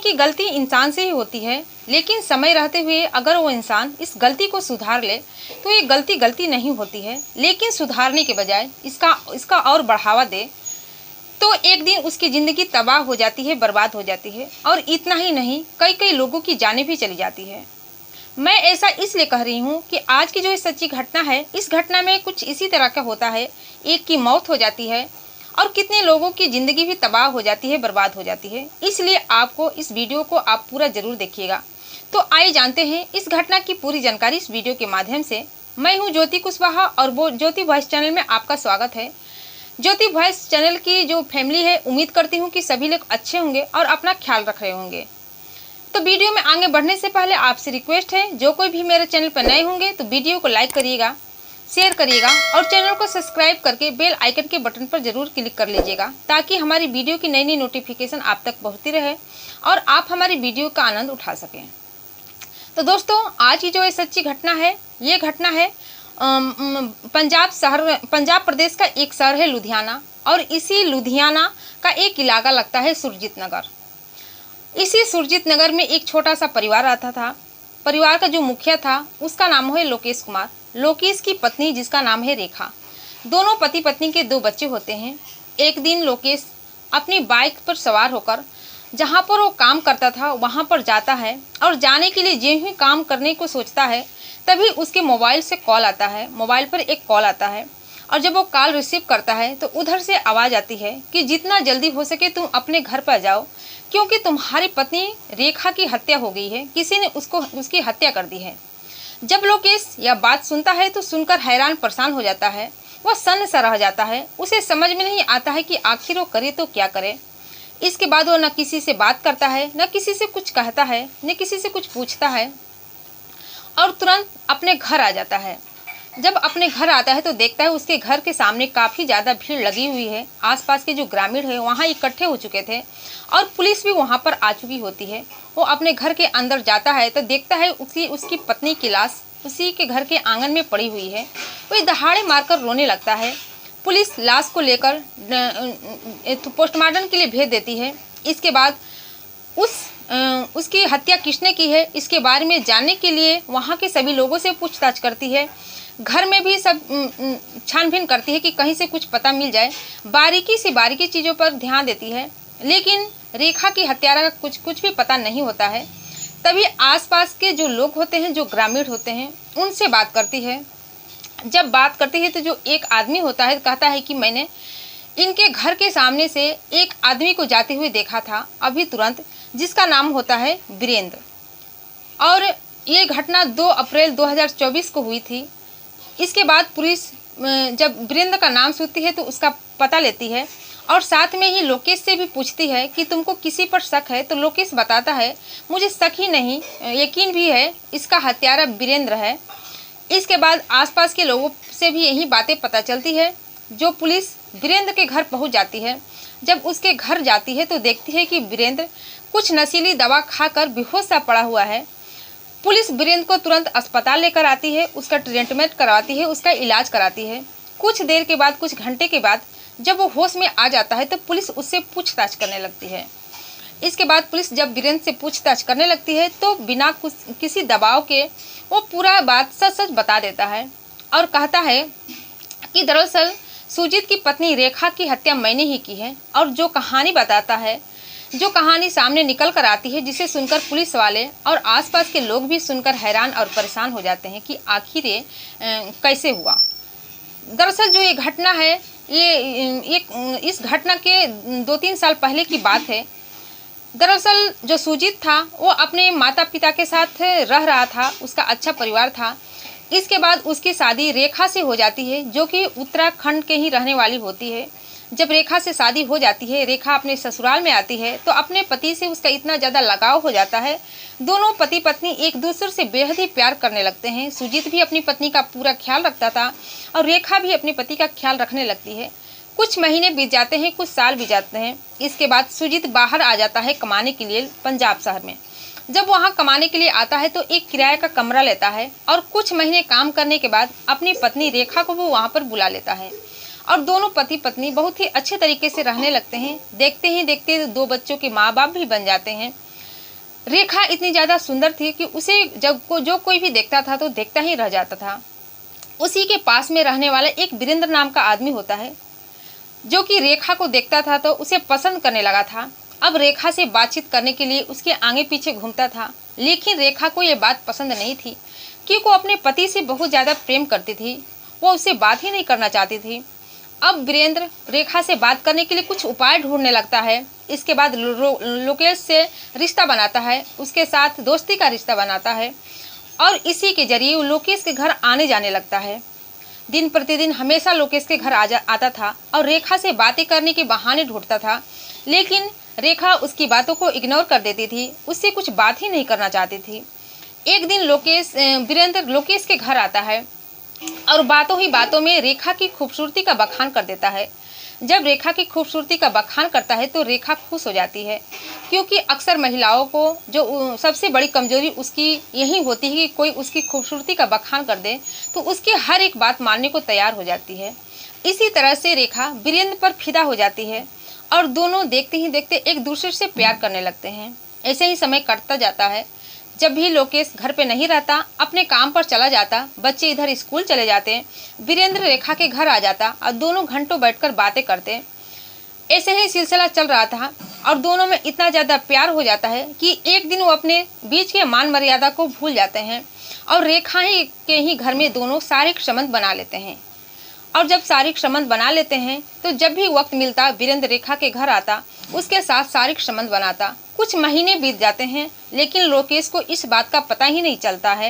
कि गलती इंसान से ही होती है, लेकिन समय रहते हुए अगर वो इंसान इस गलती को सुधार ले तो ये गलती नहीं होती है, लेकिन सुधारने के बजाय इसका और बढ़ावा दे तो एक दिन उसकी ज़िंदगी तबाह हो जाती है, बर्बाद हो जाती है। और इतना ही नहीं, कई कई लोगों की जानें भी चली जाती है। मैं ऐसा इसलिए कह रही हूँ कि आज की जो ये सच्ची घटना है, इस घटना में कुछ इसी तरह का होता है। एक की मौत हो जाती है और कितने लोगों की ज़िंदगी भी तबाह हो जाती है, बर्बाद हो जाती है। इसलिए आपको इस वीडियो को आप पूरा ज़रूर देखिएगा। तो आइए जानते हैं इस घटना की पूरी जानकारी इस वीडियो के माध्यम से। मैं हूँ ज्योति कुशवाहा और वो ज्योति वॉइस चैनल में आपका स्वागत है। ज्योति वॉइस चैनल की जो फैमिली है, उम्मीद करती हूँ कि सभी लोग अच्छे होंगे और अपना ख्याल रख रहे होंगे। तो वीडियो में आगे बढ़ने से पहले आपसे रिक्वेस्ट है, जो कोई भी मेरे चैनल पर नए होंगे तो वीडियो को लाइक करिएगा, शेयर करिएगा और चैनल को सब्सक्राइब करके बेल आइकन के बटन पर जरूर क्लिक कर लीजिएगा, ताकि हमारी वीडियो की नई नई नोटिफिकेशन आप तक पहुंचती रहे और आप हमारी वीडियो का आनंद उठा सकें। तो दोस्तों, आज की जो ये सच्ची घटना है, ये घटना है पंजाब प्रदेश का एक शहर है लुधियाना, और इसी लुधियाना का एक इलाका लगता है सुरजीत नगर। इसी सुरजीत नगर में एक छोटा सा परिवार रहता था। परिवार का जो मुखिया था उसका नाम है लोकेश कुमार। लोकेश की पत्नी जिसका नाम है रेखा। दोनों पति पत्नी के 2 बच्चे होते हैं। एक दिन लोकेश अपनी बाइक पर सवार होकर जहाँ पर वो काम करता था वहाँ पर जाता है, और जाने के लिए जो ही काम करने को सोचता है तभी उसके मोबाइल से कॉल आता है। मोबाइल पर एक कॉल आता है, और जब वो कॉल रिसीव करता है तो उधर से आवाज़ आती है कि जितना जल्दी हो सके तुम अपने घर पर जाओ, क्योंकि तुम्हारी पत्नी रेखा की हत्या हो गई है, किसी ने उसकी हत्या कर दी है। जब लोकेश यह बात सुनता है तो सुनकर हैरान परेशान हो जाता है। वह सन्न सा रह जाता है। उसे समझ में नहीं आता है कि आखिर वो करे तो क्या करे। इसके बाद वो न किसी से बात करता है, न किसी से कुछ कहता है, न किसी से कुछ पूछता है, और तुरंत अपने घर आ जाता है। जब अपने घर आता है तो देखता है उसके घर के सामने काफ़ी ज़्यादा भीड़ लगी हुई है। आसपास के जो ग्रामीण है वहाँ इकट्ठे हो चुके थे, और पुलिस भी वहाँ पर आ चुकी होती है। वो अपने घर के अंदर जाता है तो देखता है उसकी पत्नी की लाश उसी के घर के आंगन में पड़ी हुई है। वो दहाड़े मारकर रोने लगता है। पुलिस लाश को लेकर पोस्टमार्टम के लिए भेज देती है। इसके बाद उसकी हत्या किसने की है इसके बारे में जानने के लिए वहाँ के सभी लोगों से पूछताछ करती है। घर में भी सब छानबीन करती है कि कहीं से कुछ पता मिल जाए। बारीकी से बारीकी चीज़ों पर ध्यान देती है, लेकिन रेखा की हत्यारा का कुछ भी पता नहीं होता है। तभी आसपास के जो लोग होते हैं, जो ग्रामीण होते हैं, उनसे बात करती है। जब बात करती है तो जो एक आदमी होता है कहता है कि मैंने इनके घर के सामने से एक आदमी को जाते हुए देखा था अभी तुरंत, जिसका नाम होता है वीरेंद्र। और ये घटना 2 अप्रैल 2024 को हुई थी। इसके बाद पुलिस जब वीरेंद्र का नाम सुनती है तो उसका पता लेती है, और साथ में ही लोकेश से भी पूछती है कि तुमको किसी पर शक है। तो लोकेश बताता है मुझे शक ही नहीं, यकीन भी है, इसका हत्यारा वीरेंद्र है। इसके बाद आसपास के लोगों से भी यही बातें पता चलती है। जो पुलिस वीरेंद्र के घर पहुंच जाती है, जब उसके घर जाती है तो देखती है कि वीरेंद्र कुछ नशीली दवा खाकर बेहोश सा पड़ा हुआ है। पुलिस वीरेंद्र को तुरंत अस्पताल लेकर आती है, उसका ट्रीटमेंट करवाती है, उसका इलाज कराती है। कुछ देर के बाद, कुछ घंटे के बाद जब वो होश में आ जाता है तो पुलिस उससे पूछताछ करने लगती है। इसके बाद पुलिस जब वीरेंद्र से पूछताछ करने लगती है तो बिना किसी दबाव के वो पूरा बात सच सच बता देता है, और कहता है कि दरअसल सुजीत की पत्नी रेखा की हत्या मैंने ही की है। और जो कहानी बताता है, जो कहानी सामने निकल कर आती है, जिसे सुनकर पुलिस वाले और आसपास के लोग भी सुनकर हैरान और परेशान हो जाते हैं कि आखिर ये कैसे हुआ। दरअसल जो ये घटना है, ये इस घटना के 2-3 साल पहले की बात है। दरअसल जो सुजीत था वो अपने माता पिता के साथ रह रहा था, उसका अच्छा परिवार था। इसके बाद उसकी शादी रेखा से हो जाती है, जो कि उत्तराखंड के ही रहने वाली होती है। जब रेखा से शादी हो जाती है, रेखा अपने ससुराल में आती है तो अपने पति से उसका इतना ज़्यादा लगाव हो जाता है। दोनों पति पत्नी एक दूसरे से बेहद ही प्यार करने लगते हैं। सुजीत भी अपनी पत्नी का पूरा ख्याल रखता था, और रेखा भी अपने पति का ख्याल रखने लगती है। कुछ महीने बीत जाते हैं, कुछ साल बीत जाते हैं। इसके बाद सुजीत बाहर आ जाता है कमाने के लिए पंजाब शहर में। जब वहाँ कमाने के लिए आता है तो एक किराए का कमरा लेता है, और कुछ महीने काम करने के बाद अपनी पत्नी रेखा को वो वहाँ पर बुला लेता है, और दोनों पति पत्नी बहुत ही अच्छे तरीके से रहने लगते हैं। देखते ही देखते 2 बच्चों के माँ बाप भी बन जाते हैं। रेखा इतनी ज़्यादा सुंदर थी कि उसे जो कोई भी देखता था तो देखता ही रह जाता था। उसी के पास में रहने वाला एक वीरेंद्र नाम का आदमी होता है, जो कि रेखा को देखता था तो उसे पसंद करने लगा था। अब रेखा से बातचीत करने के लिए उसके आगे पीछे घूमता था, लेकिन रेखा को ये बात पसंद नहीं थी क्योंकि वो अपने पति से बहुत ज़्यादा प्रेम करती थी। वो उससे बात ही नहीं करना चाहती थी। अब वीरेंद्र रेखा से बात करने के लिए कुछ उपाय ढूंढने लगता है। इसके बाद लोकेश से रिश्ता बनाता है, उसके साथ दोस्ती का रिश्ता बनाता है और इसी के जरिए वो लोकेश के घर आने जाने लगता है। दिन प्रतिदिन हमेशा लोकेश के घर आता था और रेखा से बातें करने के बहाने ढूंढता था, लेकिन रेखा उसकी बातों को इग्नोर कर देती थी, उससे कुछ बात ही नहीं करना चाहती थी। एक दिन वीरेंद्र लोकेश के घर आता है और बातों ही बातों में रेखा की खूबसूरती का बखान कर देता है। जब रेखा की खूबसूरती का बखान करता है तो रेखा खुश हो जाती है, क्योंकि अक्सर महिलाओं को जो सबसे बड़ी कमजोरी उसकी यही होती है कि कोई उसकी खूबसूरती का बखान कर दे तो उसकी हर एक बात मानने को तैयार हो जाती है। इसी तरह से रेखा वीरेंद्र पर फिदा हो जाती है और दोनों देखते ही देखते एक दूसरे से प्यार करने लगते हैं। ऐसे ही समय कटता जाता है। जब भी लोकेश घर पे नहीं रहता, अपने काम पर चला जाता, बच्चे इधर स्कूल चले जाते, वीरेंद्र रेखा के घर आ जाता और दोनों घंटों बैठकर बातें करते। ऐसे ही सिलसिला चल रहा था और दोनों में इतना ज़्यादा प्यार हो जाता है कि एक दिन वो अपने बीच के मान मर्यादा को भूल जाते हैं और रेखा ही के ही घर में दोनों शारीरिक संबंध बना लेते हैं। और जब शारीरिक संबंध बना लेते हैं तो जब भी वक्त मिलता वीरेंद्र रेखा के घर आता, उसके साथ शारीरिक संबंध बनाता। कुछ महीने बीत जाते हैं, लेकिन लोकेश को इस बात का पता ही नहीं चलता है।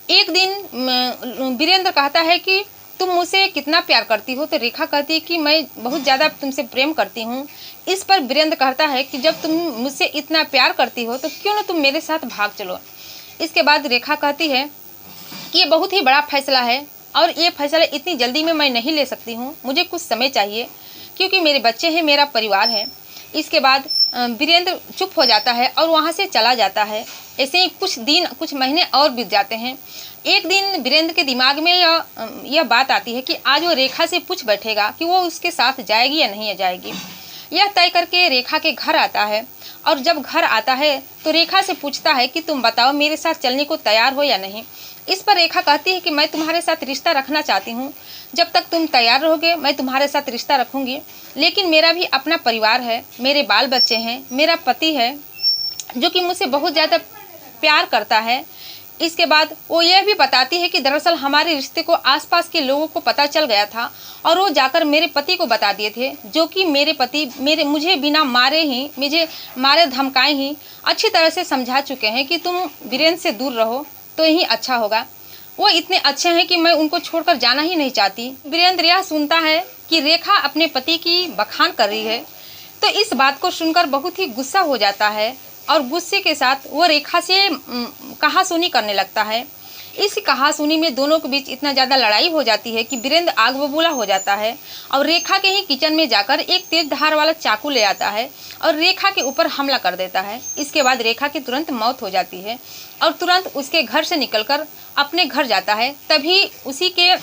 एक दिन वीरेंद्र कहता है कि तुम मुझसे कितना प्यार करती हो, तो रेखा कहती है कि मैं बहुत ज़्यादा तुमसे प्रेम करती हूँ। इस पर वीरेंद्र कहता है कि जब तुम मुझसे इतना प्यार करती हो तो क्यों ना तुम मेरे साथ भाग चलो। इसके बाद रेखा कहती है कि ये बहुत ही बड़ा फैसला है और ये फैसला इतनी जल्दी में मैं नहीं ले सकती हूँ, मुझे कुछ समय चाहिए क्योंकि मेरे बच्चे हैं, मेरा परिवार है। इसके बाद वीरेंद्र चुप हो जाता है और वहाँ से चला जाता है। ऐसे ही कुछ महीने और बीत जाते हैं। एक दिन वीरेंद्र के दिमाग में यह बात आती है कि आज वो रेखा से पूछ बैठेगा कि वो उसके साथ जाएगी या नहीं जाएगी। यह तय करके रेखा के घर आता है और जब घर आता है तो रेखा से पूछता है कि तुम बताओ मेरे साथ चलने को तैयार हो या नहीं। इस पर रेखा कहती है कि मैं तुम्हारे साथ रिश्ता रखना चाहती हूँ, जब तक तुम तैयार रहोगे मैं तुम्हारे साथ रिश्ता रखूँगी, लेकिन मेरा भी अपना परिवार है, मेरे बाल बच्चे हैं, मेरा पति है जो कि मुझसे बहुत ज़्यादा प्यार करता है। इसके बाद वो यह भी बताती है कि दरअसल हमारे रिश्ते को आसपास के लोगों को पता चल गया था और वो जाकर मेरे पति को बता दिए थे, जो कि मेरे पति मुझे बिना मारे धमकाए ही अच्छी तरह से समझा चुके हैं कि तुम वीरेंद्र से दूर रहो तो यही अच्छा होगा। वो इतने अच्छे हैं कि मैं उनको छोड़कर जाना ही नहीं चाहती। वीरेंद्र यह सुनता है कि रेखा अपने पति की बखान कर रही है, तो इस बात को सुनकर बहुत ही गुस्सा हो जाता है और गुस्से के साथ वो रेखा से कहासुनी करने लगता है। इस कहासुनी में दोनों के बीच इतना ज़्यादा लड़ाई हो जाती है कि वीरेंद्र आग बबूला हो जाता है और रेखा के ही किचन में जाकर एक तेज धार वाला चाकू ले आता है और रेखा के ऊपर हमला कर देता है। इसके बाद रेखा की तुरंत मौत हो जाती है और तुरंत उसके घर से निकलकर अपने घर जाता है। तभी उसी के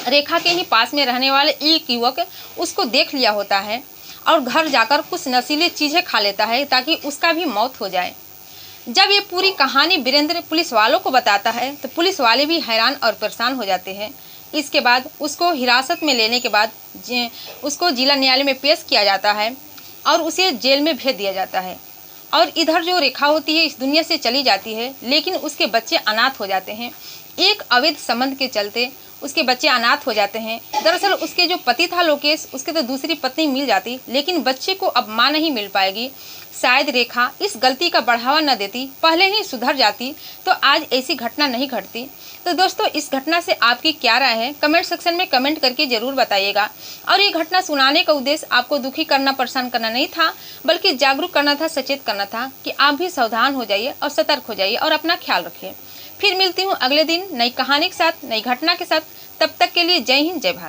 रेखा के ही पास में रहने वाले एक युवक उसको देख लिया होता है और घर जाकर कुछ नशीली चीज़ें खा लेता है ताकि उसका भी मौत हो जाए। जब ये पूरी कहानी वीरेंद्र पुलिस वालों को बताता है तो पुलिस वाले भी हैरान और परेशान हो जाते हैं। इसके बाद उसको हिरासत में लेने के बाद उसको जिला न्यायालय में पेश किया जाता है और उसे जेल में भेज दिया जाता है। और इधर जो रेखा होती है इस दुनिया से चली जाती है, लेकिन उसके बच्चे अनाथ हो जाते हैं। एक अवैध संबंध के चलते उसके बच्चे अनाथ हो जाते हैं। दरअसल उसके जो पति था लोकेश, उसके तो दूसरी पत्नी मिल जाती, लेकिन बच्चे को अब माँ नहीं मिल पाएगी। शायद रेखा इस गलती का बढ़ावा न देती, पहले ही सुधर जाती तो आज ऐसी घटना नहीं घटती। तो दोस्तों, इस घटना से आपकी क्या राय है, कमेंट सेक्शन में कमेंट करके ज़रूर बताइएगा। और ये घटना सुनाने का उद्देश्य आपको दुखी करना, परेशान करना नहीं था, बल्कि जागरूक करना था, सचेत करना था कि आप भी सावधान हो जाइए और सतर्क हो जाइए और अपना ख्याल रखिए। फिर मिलती हूँ अगले दिन नई कहानी के साथ, नई घटना के साथ। तब तक के लिए जय हिंद, जय भारत।